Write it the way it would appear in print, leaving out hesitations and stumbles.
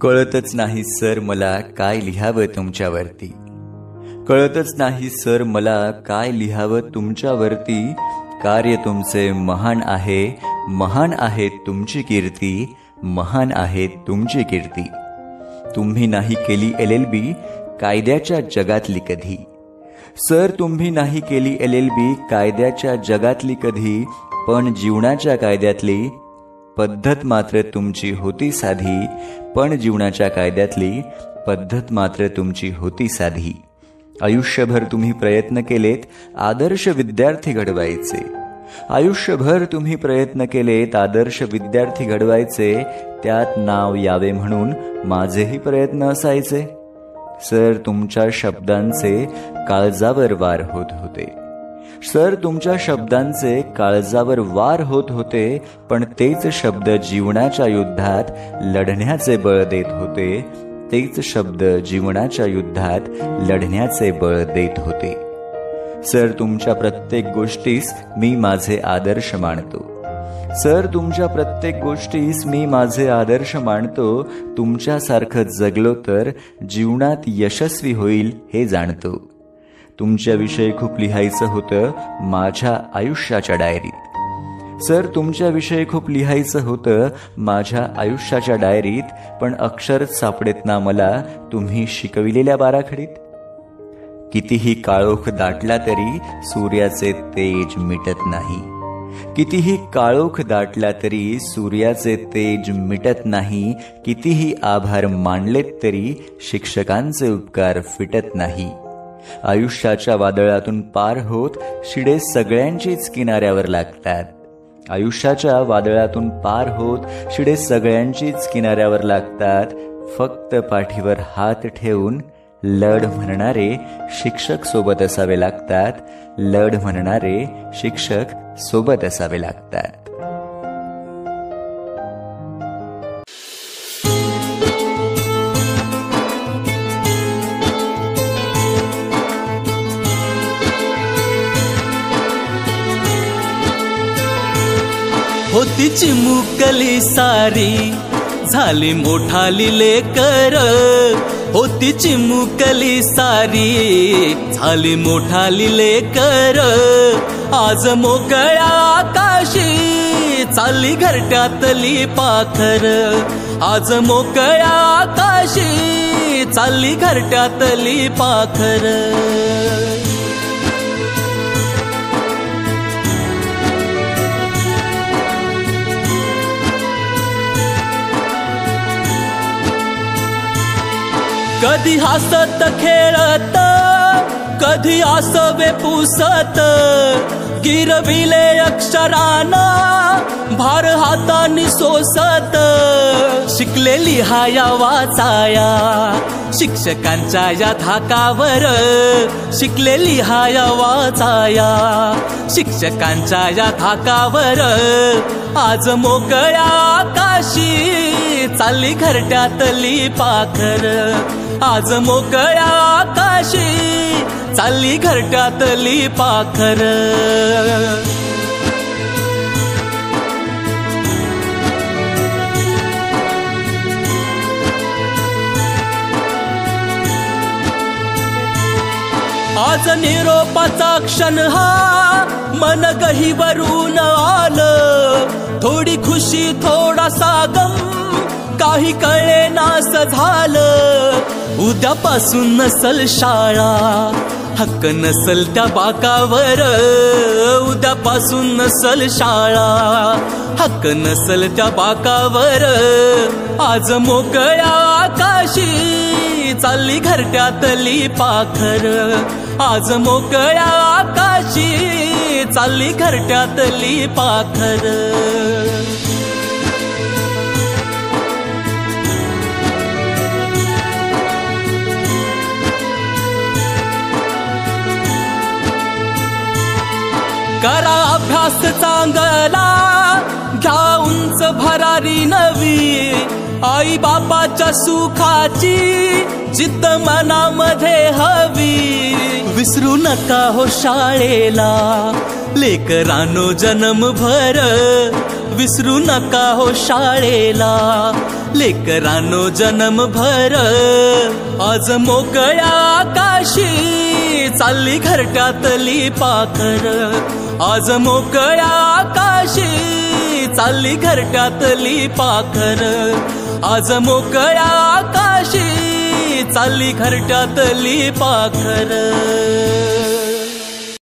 कळतच नाही सर मला काय लिहावं तुमच्यावरती, कळतच नाही सर मला काय लिहावं तुमच्यावरती। कार्य तुमचे महान आहे तुमची कीर्ती, महान आहे तुमची कीर्ती। तुम्ही नाही केली LLB कायद्याच्या जगातली कधी, सर तुम्ही नाही केली LLB कायद्याच्या जगातली कधी, पण जीवनाच्या कायद्यातली पद्धत मात्र तुमची होती साधी, पण जीवनाच्या कायद्यातली पद्धत मात्र तुमची होती साधी। आयुष्यभर तुम्ही प्रयत्न केलेत आदर्श विद्यार्थी घडवायचे, आयुष्यभर तुम्ही प्रयत्न केलेत आदर्श विद्यार्थी घडवायचे, त्यात नाव यावे म्हणून माझेही प्रयत्न असायचे। सर तुमच्या शब्दांचे काळजावर वार होत होते, सर तुमच्या शब्दांचे काळजावर वार होत होते, पण तेच शब्द जीवनाच्या युद्धात लढण्याचे बळ देत होते, तेच शब्द जीवनाच्या युद्धात लढण्याचे बळ देत होते। सर तुमच्या प्रत्येक गोष्टीस मी माझे आदर्श मानतो, सर तुमच्या प्रत्येक गोष्टीस मी माझे आदर्श मानतो। तुमच्यासारखं जगलो तर जीवनात यशस्वी होईल हे जाणतो। तुमच्याविषयी खूप लिहायचं होतं माझ्या आयुष्याच्या डायरीत, सर तुमच्याविषयी खूप लिहायचं होतं माझ्या आयुष्याच्या डायरीत, पण अक्षर सापडेत ना मला तुम्ही शिकविलेल्या बाराखडीत। कितीही काळोख दाटला तरी सूर्याचे तेज मिटत नाही, कितीही काळोख दाटला तरी सूर्याचे तेज मिटत नाही, कितीही आभार मानलेत तरी शिक्षकांचे उपकार फिटत नाही। आयुष्याच्या वादळातून पार होत शिडे सगळ्यांचीच किनाऱ्यावर लागतात, आयुष्याच्या वादळातून पार होत शिडे सगळ्यांचीच किनाऱ्यावर लागतात। फक्त पाठीवर हात ठेवून लढ म्हणणारे शिक्षक सोबत असावे लागतात, लढ म्हणणारे शिक्षक सोबत असावे लागतात। होती चिमुकली सारी झाली मोठाली लेकर, होती चिमुकली सारी झाली मोठाली लेकर। आज मोकळ्या आकाशी चालली घरट्यातली पाखर, आज मोकळ्या आकाशी चालली घरट्यातली पाखर। कधी हसत खेळत कधी आसवे पुसत, गिरविले अक्षराना भार हातानी सोसत। शिकले लिहाया वाचाया शिक्षकांच्या या धाकावर, शिकले लिहाया वाचाया शिक्षकांच्या या धाकावर। आज मोकळ्या आकाशी चालली घरट्यातली पाखर, आज मोकळ्या आकाशी चालली घरट्यातली पाखर। आज निरोपाचा क्षण हा मन गहिवरून आलं, थोडी खुशी थोडासा गम काही कळे नास झालं। उद्यापासून नसल शाळा हक्क नसल त्या बाकावर, उद्यापासून नसल शाळा हक्क नसल त्या बाकावर। आज मोकळ्या आकाशी चालली घरट्यातली पाखर, आज मोकळ्या आकाशी चालली घरट्यातली पाखर। करा अभ्यास चांगला घ्या उंच भरारी नवी, आई बापाच्या सुखाची जिद्द मनामध्ये हवी। विसरू नका हो शाळेला लेकरांनो जन्मभर, विसरू नका हो शाळेला लेकरांनो जन्मभर आज मोकळ्या आकाशी चालली घरट्यातली पाखर आज मोकळ्या आकाशी चालली घरट्यातली पाखर आज मोकळ्या आकाशी चालली घरट्यातली पाखर